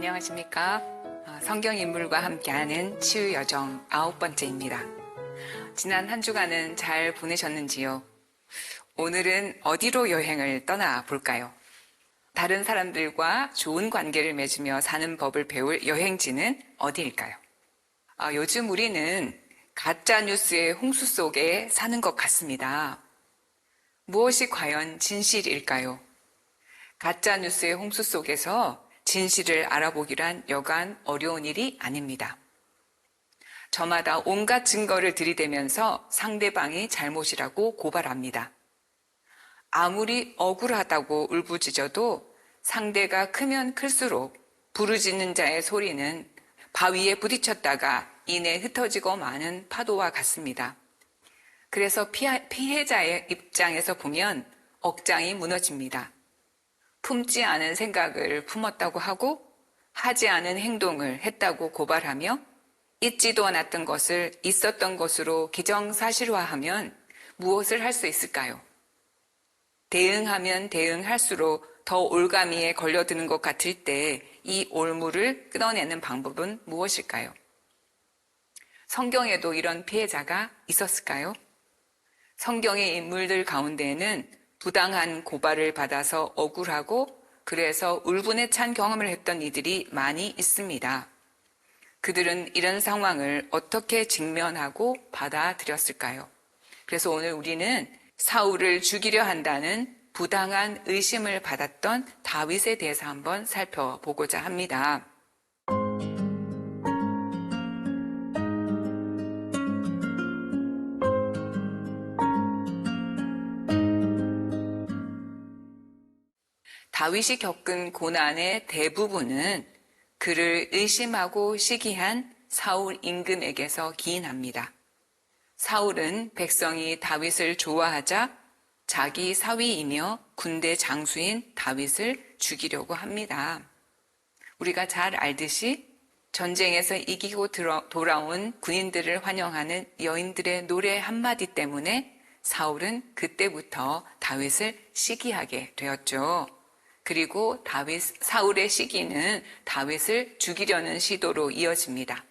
안녕하십니까. 성경 인물과 함께하는 치유 여정 9번째입니다. 지난 한 주간은 잘 보내셨는지요? 오늘은 어디로 여행을 떠나 볼까요? 다른 사람들과 좋은 관계를 맺으며 사는 법을 배울 여행지는 어디일까요? 요즘 우리는 가짜 뉴스의 홍수 속에 사는 것 같습니다. 무엇이 과연 진실일까요? 가짜 뉴스의 홍수 속에서 진실을 알아보기란 여간 어려운 일이 아닙니다. 저마다 온갖 증거를 들이대면서 상대방이 잘못이라고 고발합니다. 아무리 억울하다고 울부짖어도 상대가 크면 클수록 부르짖는 자의 소리는 바위에 부딪혔다가 이내 흩어지고 마는 파도와 같습니다. 그래서 피해자의 입장에서 보면 억장이 무너집니다. 품지 않은 생각을 품었다고 하고 하지 않은 행동을 했다고 고발하며 있지도 않았던 것을 있었던 것으로 기정사실화하면 무엇을 할 수 있을까요? 대응하면 대응할수록 더 올가미에 걸려드는 것 같을 때 이 올무를 끊어내는 방법은 무엇일까요? 성경에도 이런 피해자가 있었을까요? 성경의 인물들 가운데에는 부당한 고발을 받아서 억울하고 그래서 울분에 찬 경험을 했던 이들이 많이 있습니다. 그들은 이런 상황을 어떻게 직면하고 받아들였을까요? 그래서 오늘 우리는 사울을 죽이려 한다는 부당한 의심을 받았던 다윗에 대해서 한번 살펴보고자 합니다. 다윗이 겪은 고난의 대부분은 그를 의심하고 시기한 사울 임금에게서 기인합니다. 사울은 백성이 다윗을 좋아하자 자기 사위이며 군대 장수인 다윗을 죽이려고 합니다. 우리가 잘 알듯이 전쟁에서 이기고 돌아온 군인들을 환영하는 여인들의 노래 한마디 때문에 사울은 그때부터 다윗을 시기하게 되었죠. 그리고 사울의 시기는 다윗을 죽이려는 시도로 이어집니다.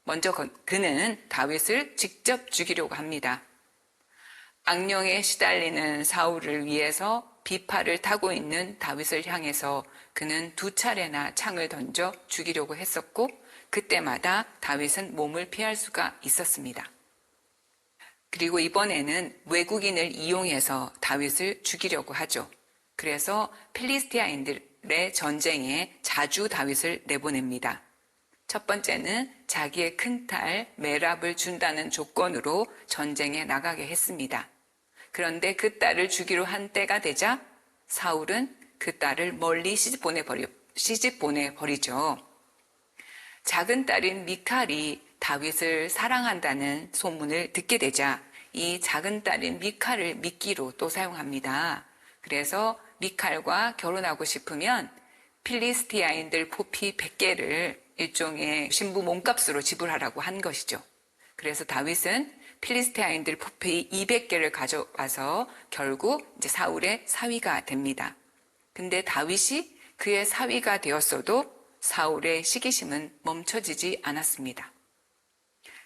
먼저 그는 다윗을 직접 죽이려고 합니다. 악령에 시달리는 사울을 위해서 비파를 타고 있는 다윗을 향해서 그는 2차례나 창을 던져 죽이려고 했었고 그때마다 다윗은 몸을 피할 수가 있었습니다. 그리고 이번에는 외국인을 이용해서 다윗을 죽이려고 하죠. 그래서 필리스티아인들의 전쟁에 자주 다윗을 내보냅니다. 첫 번째는 자기의 큰딸 메랍을 준다는 조건으로 전쟁에 나가게 했습니다. 그런데 그 딸을 주기로 한 때가 되자 사울은 그 딸을 멀리 시집 보내버리죠. 작은 딸인 미칼이 다윗을 사랑한다는 소문을 듣게 되자 이 작은 딸인 미칼을 미끼로 또 사용합니다. 그래서 미칼과 결혼하고 싶으면 필리스티아인들 포피 100개를 일종의 신부 몸값으로 지불하라고 한 것이죠. 그래서 다윗은 필리스티아인들 포피 200개를 가져와서 결국 이제 사울의 사위가 됩니다. 근데 다윗이 그의 사위가 되었어도 사울의 시기심은 멈춰지지 않았습니다.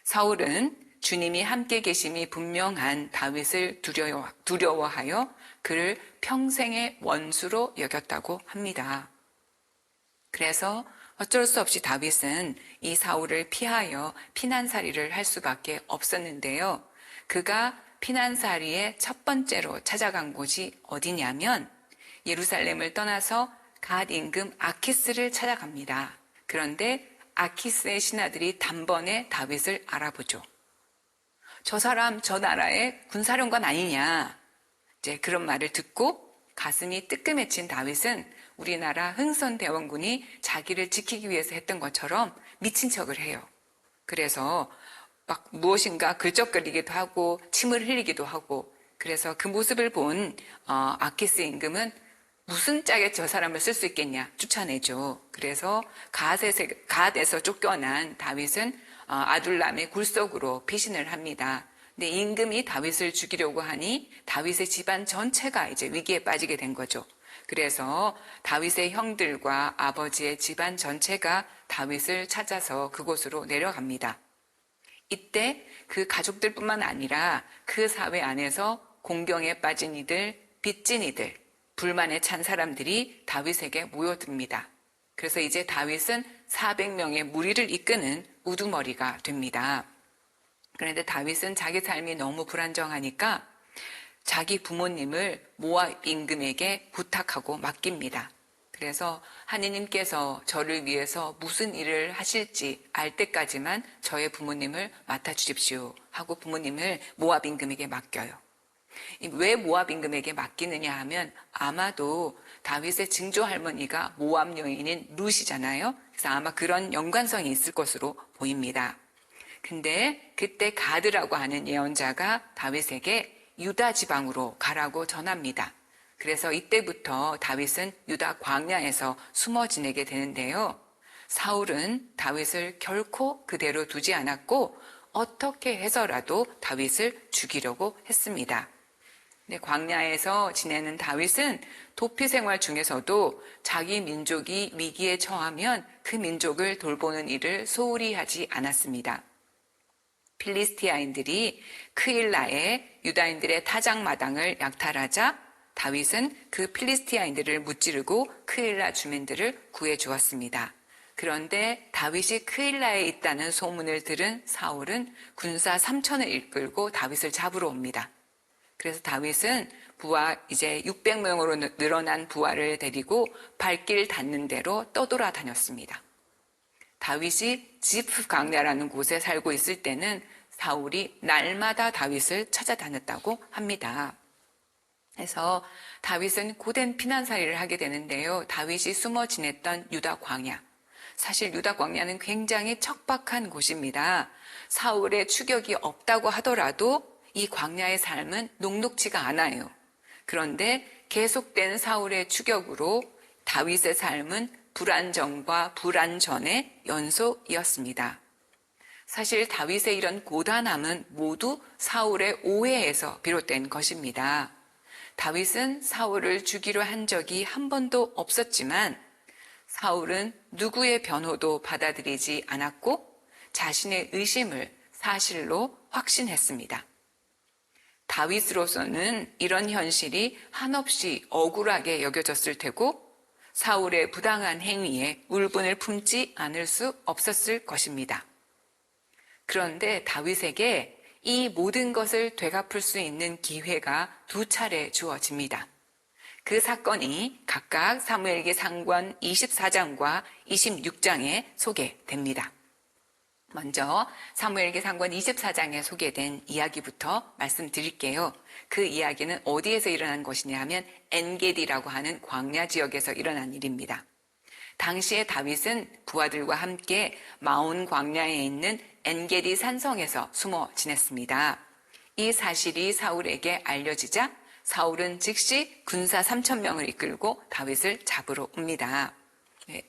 사울은 주님이 함께 계심이 분명한 다윗을 두려워하여 그를 평생의 원수로 여겼다고 합니다. 그래서 어쩔 수 없이 다윗은 이 사울을 피하여 피난살이를 할 수밖에 없었는데요. 그가 피난살이의 첫 번째로 찾아간 곳이 어디냐면 예루살렘을 떠나서 갓 임금 아키스를 찾아갑니다. 그런데 아키스의 신하들이 단번에 다윗을 알아보죠. 저 사람 저 나라의 군사령관 아니냐. 이제 그런 말을 듣고 가슴이 뜨끔해진 다윗은 우리나라 흥선대원군이 자기를 지키기 위해서 했던 것처럼 미친 척을 해요. 그래서 막 무엇인가 글적거리기도 하고 침을 흘리기도 하고 그래서 그 모습을 본 아키스 임금은 무슨 짝에 저 사람을 쓸 수 있겠냐 쫓아내죠. 그래서 갓에서 쫓겨난 다윗은 아둘람의 굴속으로 피신을 합니다. 근데 임금이 다윗을 죽이려고 하니 다윗의 집안 전체가 이제 위기에 빠지게 된 거죠. 그래서 다윗의 형들과 아버지의 집안 전체가 다윗을 찾아서 그곳으로 내려갑니다. 이때 그 가족들뿐만 아니라 그 사회 안에서 공경에 빠진 이들, 빚진 이들, 불만에 찬 사람들이 다윗에게 모여듭니다. 그래서 이제 다윗은 400명의 무리를 이끄는 우두머리가 됩니다. 그런데 다윗은 자기 삶이 너무 불안정하니까 자기 부모님을 모압 임금에게 부탁하고 맡깁니다. 그래서 하느님께서 저를 위해서 무슨 일을 하실지 알 때까지만 저의 부모님을 맡아주십시오 하고 부모님을 모압 임금에게 맡겨요. 왜 모압 임금에게 맡기느냐 하면 아마도 다윗의 증조 할머니가 모압 여인인 룻이잖아요. 그래서 아마 그런 연관성이 있을 것으로 보입니다. 근데 그때 가드라고 하는 예언자가 다윗에게 유다 지방으로 가라고 전합니다. 그래서 이때부터 다윗은 유다 광야에서 숨어 지내게 되는데요. 사울은 다윗을 결코 그대로 두지 않았고 어떻게 해서라도 다윗을 죽이려고 했습니다. 근데 광야에서 지내는 다윗은 도피 생활 중에서도 자기 민족이 위기에 처하면 그 민족을 돌보는 일을 소홀히 하지 않았습니다. 필리스티아인들이 크일라에 유다인들의 타작마당을 약탈하자 다윗은 그 필리스티아인들을 무찌르고 크일라 주민들을 구해 주었습니다. 그런데 다윗이 크일라에 있다는 소문을 들은 사울은 군사 3천을 이끌고 다윗을 잡으러 옵니다. 그래서 다윗은 부하 이제 600명으로 늘어난 부하를 데리고 발길 닿는 대로 떠돌아다녔습니다. 다윗이 지프 광야라는 곳에 살고 있을 때는 사울이 날마다 다윗을 찾아다녔다고 합니다. 그래서 다윗은 고된 피난살이를 하게 되는데요. 다윗이 숨어 지냈던 유다 광야. 사실 유다 광야는 굉장히 척박한 곳입니다. 사울의 추격이 없다고 하더라도 이 광야의 삶은 녹록지가 않아요. 그런데 계속된 사울의 추격으로 다윗의 삶은 불안정과 불안전의 연속이었습니다. 사실 다윗의 이런 고단함은 모두 사울의 오해에서 비롯된 것입니다. 다윗은 사울을 죽이려 한 적이 한 번도 없었지만 사울은 누구의 변호도 받아들이지 않았고 자신의 의심을 사실로 확신했습니다. 다윗으로서는 이런 현실이 한없이 억울하게 여겨졌을 테고 사울의 부당한 행위에 울분을 품지 않을 수 없었을 것입니다. 그런데 다윗에게 이 모든 것을 되갚을 수 있는 기회가 두 차례 주어집니다. 그 사건이 각각 사무엘기 상권 24장과 26장에 소개됩니다. 먼저 사무엘기 상권 24장에 소개된 이야기부터 말씀드릴게요. 그 이야기는 어디에서 일어난 것이냐 하면 엔게디라고 하는 광야 지역에서 일어난 일입니다. 당시에 다윗은 부하들과 함께 마온 광야에 있는 엔게디 산성에서 숨어 지냈습니다. 이 사실이 사울에게 알려지자 사울은 즉시 군사 3,000명을 이끌고 다윗을 잡으러 옵니다.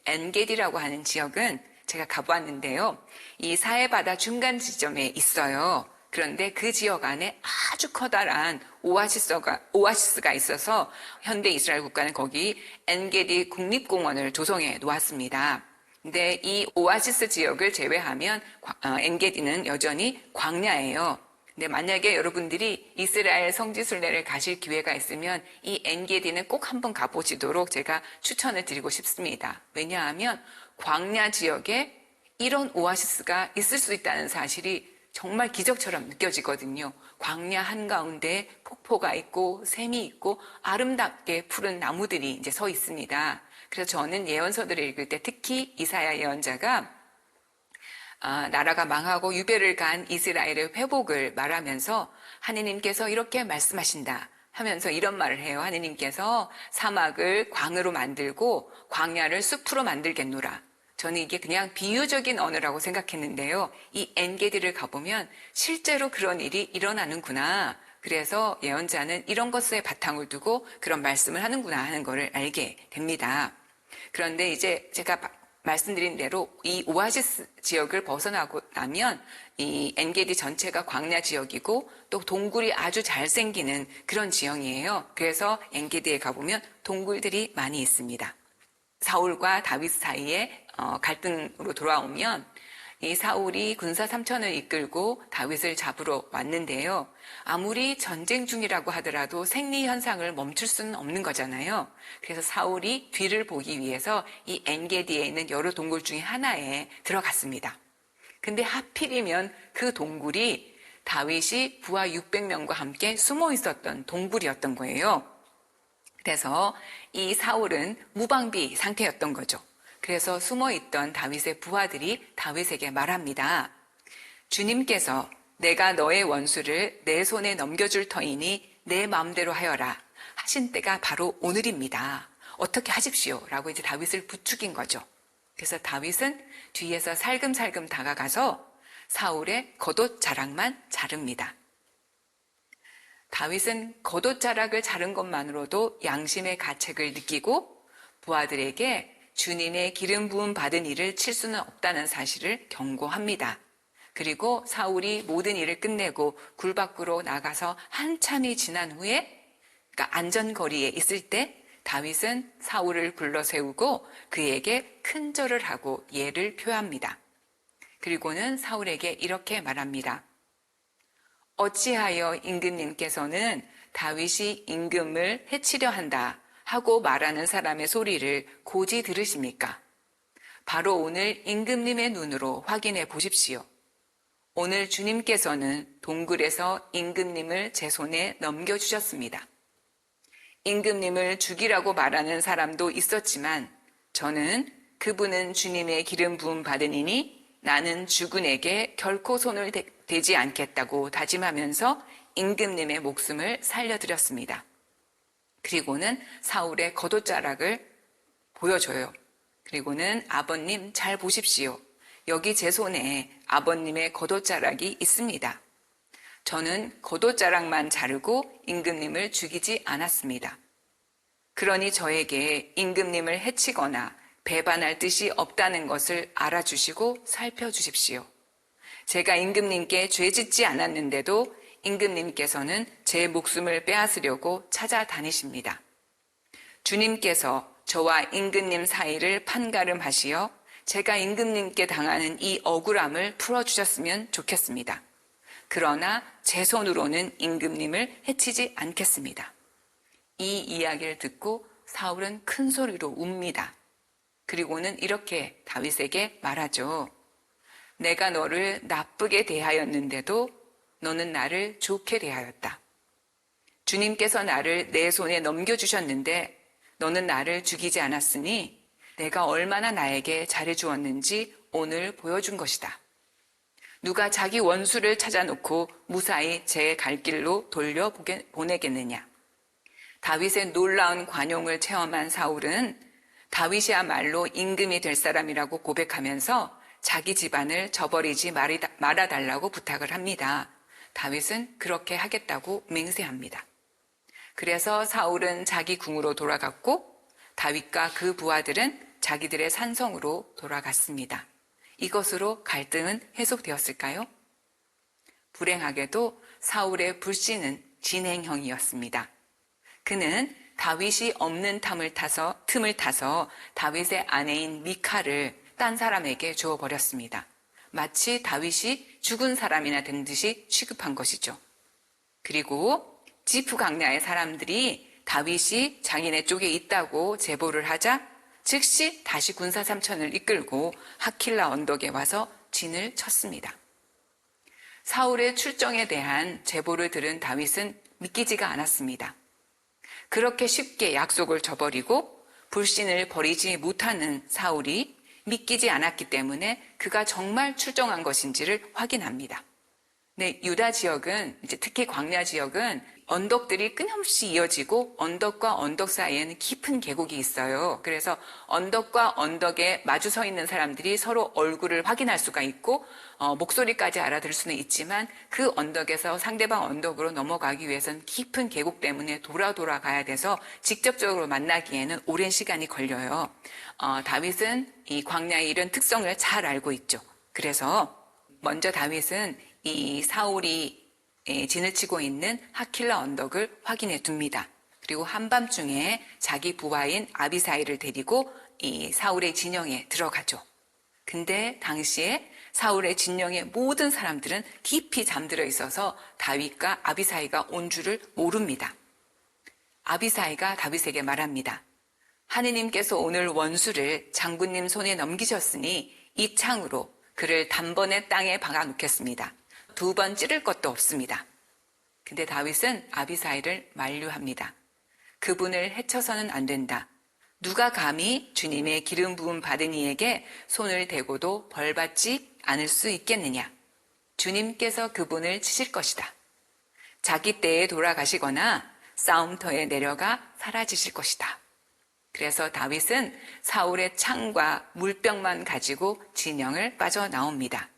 엔게디라고 하는 지역은 제가 가보았는데요. 이 사해바다 중간 지점에 있어요. 그런데 그 지역 안에 아주 커다란 오아시스가 있어서 현대 이스라엘 국가는 거기 엔게디 국립공원을 조성해 놓았습니다. 근데 이 오아시스 지역을 제외하면 엔게디는 여전히 광야예요. 근데 만약에 여러분들이 이스라엘 성지순례를 가실 기회가 있으면 이 엔게디는 꼭 한번 가보시도록 제가 추천을 드리고 싶습니다. 왜냐하면 광야 지역에 이런 오아시스가 있을 수 있다는 사실이 정말 기적처럼 느껴지거든요. 광야 한가운데 폭포가 있고 샘이 있고 아름답게 푸른 나무들이 이제 서 있습니다. 그래서 저는 예언서들을 읽을 때 특히 이사야 예언자가 나라가 망하고 유배를 간 이스라엘의 회복을 말하면서 하느님께서 이렇게 말씀하신다 하면서 이런 말을 해요. 하느님께서 사막을 광으로 만들고 광야를 숲으로 만들겠노라. 저는 이게 그냥 비유적인 언어라고 생각했는데요. 이 엔게디를 가보면 실제로 그런 일이 일어나는구나. 그래서 예언자는 이런 것에 바탕을 두고 그런 말씀을 하는구나 하는 것을 알게 됩니다. 그런데 이제 제가 말씀드린 대로 이 오아시스 지역을 벗어나고 나면 이 엔게디 전체가 광야 지역이고 또 동굴이 아주 잘 생기는 그런 지형이에요. 그래서 엔게디에 가보면 동굴들이 많이 있습니다. 사울과 다윗 사이에 갈등으로 돌아오면 이 사울이 군사 3천을 이끌고 다윗을 잡으러 왔는데요. 아무리 전쟁 중이라고 하더라도 생리 현상을 멈출 수는 없는 거잖아요. 그래서 사울이 뒤를 보기 위해서 이 엔게디에 있는 여러 동굴 중에 하나에 들어갔습니다. 근데 하필이면 그 동굴이 다윗이 부하 600명과 함께 숨어 있었던 동굴이었던 거예요. 그래서 이 사울은 무방비 상태였던 거죠. 그래서 숨어있던 다윗의 부하들이 다윗에게 말합니다. 주님께서 내가 너의 원수를 내 손에 넘겨줄 터이니 내 마음대로 하여라 하신 때가 바로 오늘입니다. 어떻게 하십시오 라고 이제 다윗을 부추긴 거죠. 그래서 다윗은 뒤에서 살금살금 다가가서 사울의 겉옷 자락만 자릅니다. 다윗은 겉옷 자락을 자른 것만으로도 양심의 가책을 느끼고 부하들에게 주님의 기름 부음 받은 일을 칠 수는 없다는 사실을 경고합니다. 그리고 사울이 모든 일을 끝내고 굴 밖으로 나가서 한참이 지난 후에, 그러니까 안전거리에 있을 때 다윗은 사울을 불러 세우고 그에게 큰 절을 하고 예를 표합니다. 그리고는 사울에게 이렇게 말합니다. 어찌하여 임금님께서는 다윗이 임금을 해치려 한다 하고 말하는 사람의 소리를 고지 들으십니까? 바로 오늘 임금님의 눈으로 확인해 보십시오. 오늘 주님께서는 동굴에서 임금님을 제 손에 넘겨주셨습니다. 임금님을 죽이라고 말하는 사람도 있었지만 저는 그분은 주님의 기름 부음 받으니니 나는 죽은에게 결코 손을 대지 않겠다고 다짐하면서 임금님의 목숨을 살려드렸습니다. 그리고는 사울의 겉옷자락을 보여줘요. 그리고는 아버님 잘 보십시오. 여기 제 손에 아버님의 겉옷자락이 있습니다. 저는 겉옷자락만 자르고 임금님을 죽이지 않았습니다. 그러니 저에게 임금님을 해치거나 배반할 뜻이 없다는 것을 알아주시고 살펴주십시오. 제가 임금님께 죄 짓지 않았는데도 임금님께서는 제 목숨을 빼앗으려고 찾아다니십니다. 주님께서 저와 임금님 사이를 판가름하시어 제가 임금님께 당하는 이 억울함을 풀어주셨으면 좋겠습니다. 그러나 제 손으로는 임금님을 해치지 않겠습니다. 이 이야기를 듣고 사울은 큰 소리로 웁니다. 그리고는 이렇게 다윗에게 말하죠. 내가 너를 나쁘게 대하였는데도 너는 나를 좋게 대하였다. 주님께서 나를 내 손에 넘겨주셨는데 너는 나를 죽이지 않았으니 내가 얼마나 나에게 잘해주었는지 오늘 보여준 것이다. 누가 자기 원수를 찾아놓고 무사히 제 갈 길로 돌려보내겠느냐. 다윗의 놀라운 관용을 체험한 사울은 다윗이야말로 임금이 될 사람이라고 고백하면서 자기 집안을 저버리지 말아달라고 부탁을 합니다. 다윗은 그렇게 하겠다고 맹세합니다. 그래서 사울은 자기 궁으로 돌아갔고 다윗과 그 부하들은 자기들의 산성으로 돌아갔습니다. 이것으로 갈등은 해소되었을까요? 불행하게도 사울의 불신은 진행형이었습니다. 그는 다윗이 없는 틈을 타서 다윗의 아내인 미칼을 딴 사람에게 주어버렸습니다. 마치 다윗이 죽은 사람이나 된 듯이 취급한 것이죠. 그리고 지프 강야의 사람들이 다윗이 자기네 쪽에 있다고 제보를 하자 즉시 다시 군사 3천을 이끌고 하킬라 언덕에 와서 진을 쳤습니다. 사울의 출정에 대한 제보를 들은 다윗은 믿기지가 않았습니다. 그렇게 쉽게 약속을 저버리고 불신을 버리지 못하는 사울이 믿기지 않았기 때문에 그가 정말 출정한 것인지를 확인합니다. 네, 유다 지역은 이제 특히 광야 지역은 언덕들이 끊임없이 이어지고 언덕과 언덕 사이에는 깊은 계곡이 있어요. 그래서 언덕과 언덕에 마주 서 있는 사람들이 서로 얼굴을 확인할 수가 있고 목소리까지 알아들을 수는 있지만 그 언덕에서 상대방 언덕으로 넘어가기 위해서는 깊은 계곡 때문에 돌아 가야 돼서 직접적으로 만나기에는 오랜 시간이 걸려요. 다윗은 이 광야의 이런 특성을 잘 알고 있죠. 그래서 먼저 다윗은 이 사울이 진을 치고 있는 하킬라 언덕을 확인해 둡니다. 그리고 한밤중에 자기 부하인 아비사이를 데리고 이 사울의 진영에 들어가죠. 근데 당시에 사울의 진영의 모든 사람들은 깊이 잠들어 있어서 다윗과 아비사이가 온 줄을 모릅니다. 아비사이가 다윗에게 말합니다. 하느님께서 오늘 원수를 장군님 손에 넘기셨으니 이 창으로 그를 단번에 땅에 박아 놓겠습니다. 2번 찌를 것도 없습니다. 근데 다윗은 아비사이를 만류합니다. 그분을 해쳐서는 안 된다. 누가 감히 주님의 기름 부음 받은 이에게 손을 대고도 벌받지 않을 수 있겠느냐. 주님께서 그분을 치실 것이다. 자기 때에 돌아가시거나 싸움터에 내려가 사라지실 것이다. 그래서 다윗은 사울의 창과 물병만 가지고 진영을 빠져나옵니다.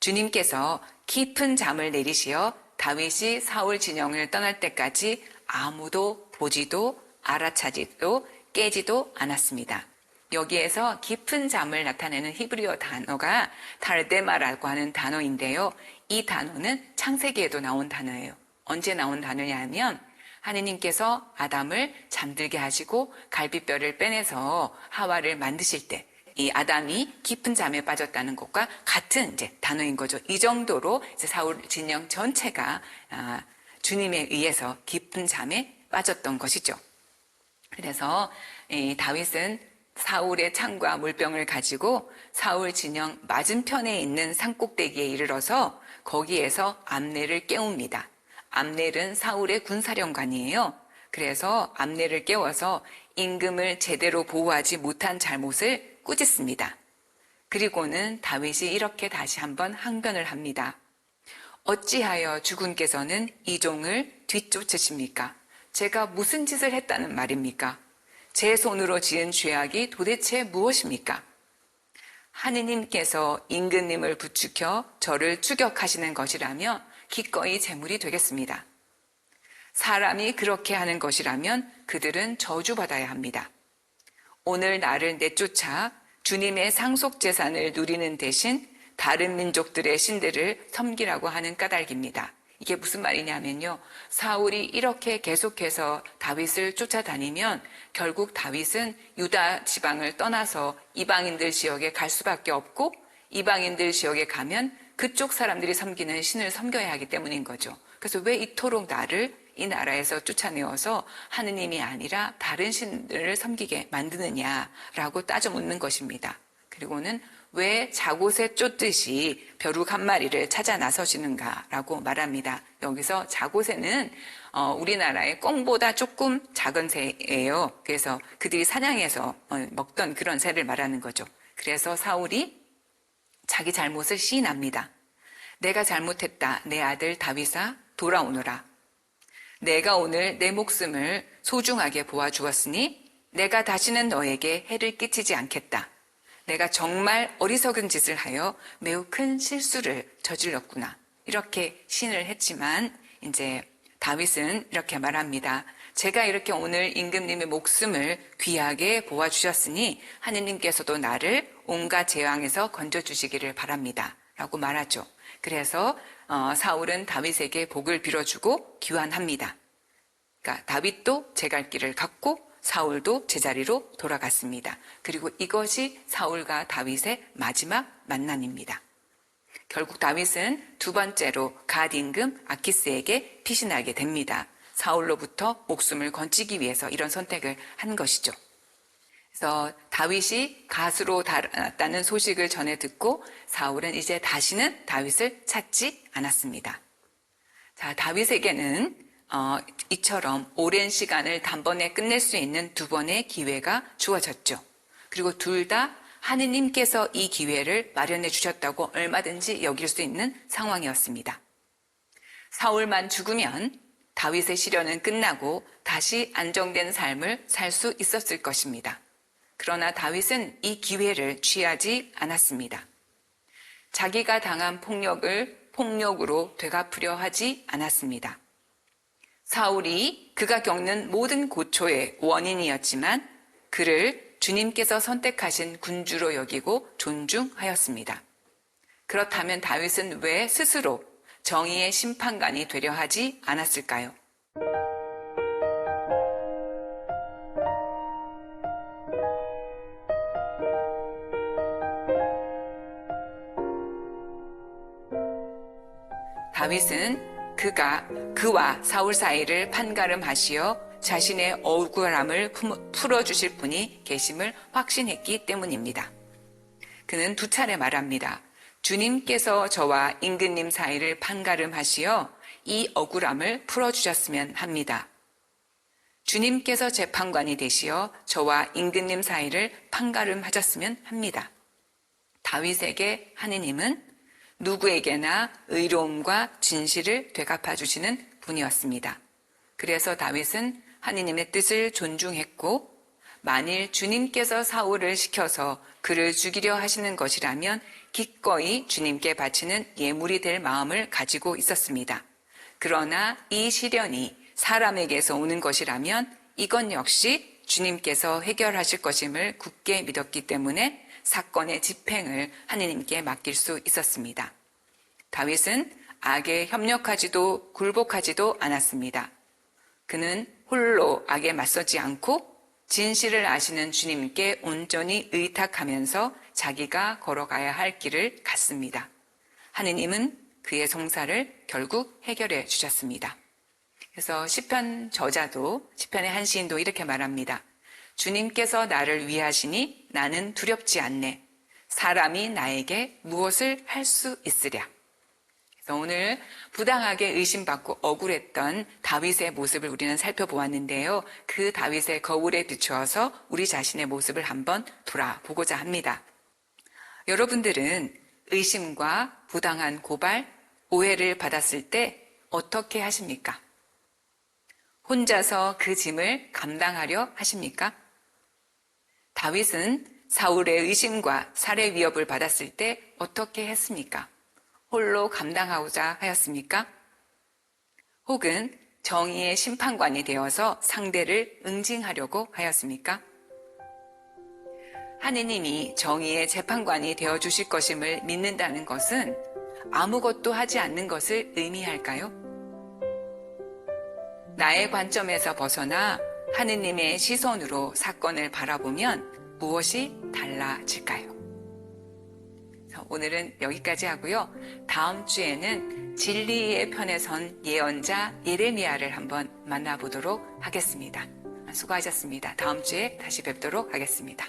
주님께서 깊은 잠을 내리시어 다윗이 사울 진영을 떠날 때까지 아무도 보지도 알아차지도 깨지도 않았습니다. 여기에서 깊은 잠을 나타내는 히브리어 단어가 달데마라고 하는 단어인데요. 이 단어는 창세기에도 나온 단어예요. 언제 나온 단어냐 하면 하느님께서 아담을 잠들게 하시고 갈비뼈를 빼내서 하와를 만드실 때 이 아담이 깊은 잠에 빠졌다는 것과 같은 이제 단어인 거죠. 이 정도로 이제 사울 진영 전체가 주님에 의해서 깊은 잠에 빠졌던 것이죠. 그래서 다윗은 사울의 창과 물병을 가지고 사울 진영 맞은편에 있는 산꼭대기에 이르러서 거기에서 암넬을 깨웁니다. 암넬은 사울의 군사령관이에요. 그래서 암넬을 깨워서 임금을 제대로 보호하지 못한 잘못을 꾸짖습니다. 그리고는 다윗이 이렇게 다시 한번 항변을 합니다. 어찌하여 주군께서는 이 종을 뒤쫓으십니까? 제가 무슨 짓을 했다는 말입니까? 제 손으로 지은 죄악이 도대체 무엇입니까? 하느님께서 임금님을 부추겨 저를 추격하시는 것이라면 기꺼이 제물이 되겠습니다. 사람이 그렇게 하는 것이라면 그들은 저주받아야 합니다. 오늘 나를 내쫓아 주님의 상속재산을 누리는 대신 다른 민족들의 신들을 섬기라고 하는 까닭입니다. 이게 무슨 말이냐면요. 사울이 이렇게 계속해서 다윗을 쫓아다니면 결국 다윗은 유다 지방을 떠나서 이방인들 지역에 갈 수밖에 없고 이방인들 지역에 가면 그쪽 사람들이 섬기는 신을 섬겨야 하기 때문인 거죠. 그래서 왜 이토록 나를 이 나라에서 쫓아내어서 하느님이 아니라 다른 신들을 섬기게 만드느냐라고 따져 묻는 것입니다. 그리고는 왜 자곳에 쫓듯이 벼룩 한 마리를 찾아 나서시는가라고 말합니다. 여기서 자곳에는 우리나라의 꿩보다 조금 작은 새예요. 그래서 그들이 사냥해서 먹던 그런 새를 말하는 거죠. 그래서 사울이 자기 잘못을 시인합니다. 내가 잘못했다. 내 아들 다윗아 돌아오너라. 내가 오늘 내 목숨을 소중하게 보아주었으니 내가 다시는 너에게 해를 끼치지 않겠다. 내가 정말 어리석은 짓을 하여 매우 큰 실수를 저질렀구나. 이렇게 시인을 했지만 이제 다윗은 이렇게 말합니다. 제가 이렇게 오늘 임금님의 목숨을 귀하게 보아주셨으니 하느님께서도 나를 온갖 재앙에서 건져주시기를 바랍니다. 라고 말하죠. 그래서 사울은 다윗에게 복을 빌어주고 귀환합니다. 그러니까 다윗도 제 갈 길을 갔고 사울도 제자리로 돌아갔습니다. 그리고 이것이 사울과 다윗의 마지막 만남입니다. 결국 다윗은 두 번째로 갓 임금 아키스에게 피신하게 됩니다. 사울로부터 목숨을 건지기 위해서 이런 선택을 한 것이죠. 그래서 다윗이 갓으로 달아났다는 소식을 전해 듣고 사울은 이제 다시는 다윗을 찾지 않았습니다. 자, 다윗에게는 이처럼 오랜 시간을 단번에 끝낼 수 있는 두 번의 기회가 주어졌죠. 그리고 둘 다 하느님께서 이 기회를 마련해 주셨다고 얼마든지 여길 수 있는 상황이었습니다. 사울만 죽으면 다윗의 시련은 끝나고 다시 안정된 삶을 살 수 있었을 것입니다. 그러나 다윗은 이 기회를 취하지 않았습니다. 자기가 당한 폭력을 폭력으로 되갚으려 하지 않았습니다. 사울이 그가 겪는 모든 고초의 원인이었지만 그를 주님께서 선택하신 군주로 여기고 존중하였습니다. 그렇다면 다윗은 왜 스스로 정의의 심판관이 되려 하지 않았을까요? 다윗은 그와 사울 사이를 판가름하시어 자신의 억울함을 풀어주실 분이 계심을 확신했기 때문입니다. 그는 두 차례 말합니다. 주님께서 저와 임금님 사이를 판가름하시어 이 억울함을 풀어주셨으면 합니다. 주님께서 재판관이 되시어 저와 임금님 사이를 판가름하셨으면 합니다. 다윗에게 하느님은 누구에게나 의로움과 진실을 되갚아 주시는 분이었습니다. 그래서 다윗은 하느님의 뜻을 존중했고 만일 주님께서 사울을 시켜서 그를 죽이려 하시는 것이라면 기꺼이 주님께 바치는 예물이 될 마음을 가지고 있었습니다. 그러나 이 시련이 사람에게서 오는 것이라면 이건 역시 주님께서 해결하실 것임을 굳게 믿었기 때문에 사건의 집행을 하느님께 맡길 수 있었습니다. 다윗은 악에 협력하지도 굴복하지도 않았습니다. 그는 홀로 악에 맞서지 않고 진실을 아시는 주님께 온전히 의탁하면서 자기가 걸어가야 할 길을 갔습니다. 하느님은 그의 송사를 결국 해결해 주셨습니다. 그래서 시편 저자도 시편의 한 시인도 이렇게 말합니다. 주님께서 나를 위하시니 나는 두렵지 않네. 사람이 나에게 무엇을 할 수 있으랴. 그래서 오늘 부당하게 의심받고 억울했던 다윗의 모습을 우리는 살펴보았는데요. 그 다윗의 거울에 비추어서 우리 자신의 모습을 한번 돌아보고자 합니다. 여러분들은 의심과 부당한 고발, 오해를 받았을 때 어떻게 하십니까? 혼자서 그 짐을 감당하려 하십니까? 다윗은 사울의 의심과 살해 위협을 받았을 때 어떻게 했습니까? 홀로 감당하고자 하였습니까? 혹은 정의의 심판관이 되어서 상대를 응징하려고 하였습니까? 하느님이 정의의 재판관이 되어주실 것임을 믿는다는 것은 아무것도 하지 않는 것을 의미할까요? 나의 관점에서 벗어나 하느님의 시선으로 사건을 바라보면 무엇이 달라질까요? 오늘은 여기까지 하고요. 다음 주에는 진리의 편에 선 예언자 예레미야를 한번 만나보도록 하겠습니다. 수고하셨습니다. 다음 주에 다시 뵙도록 하겠습니다.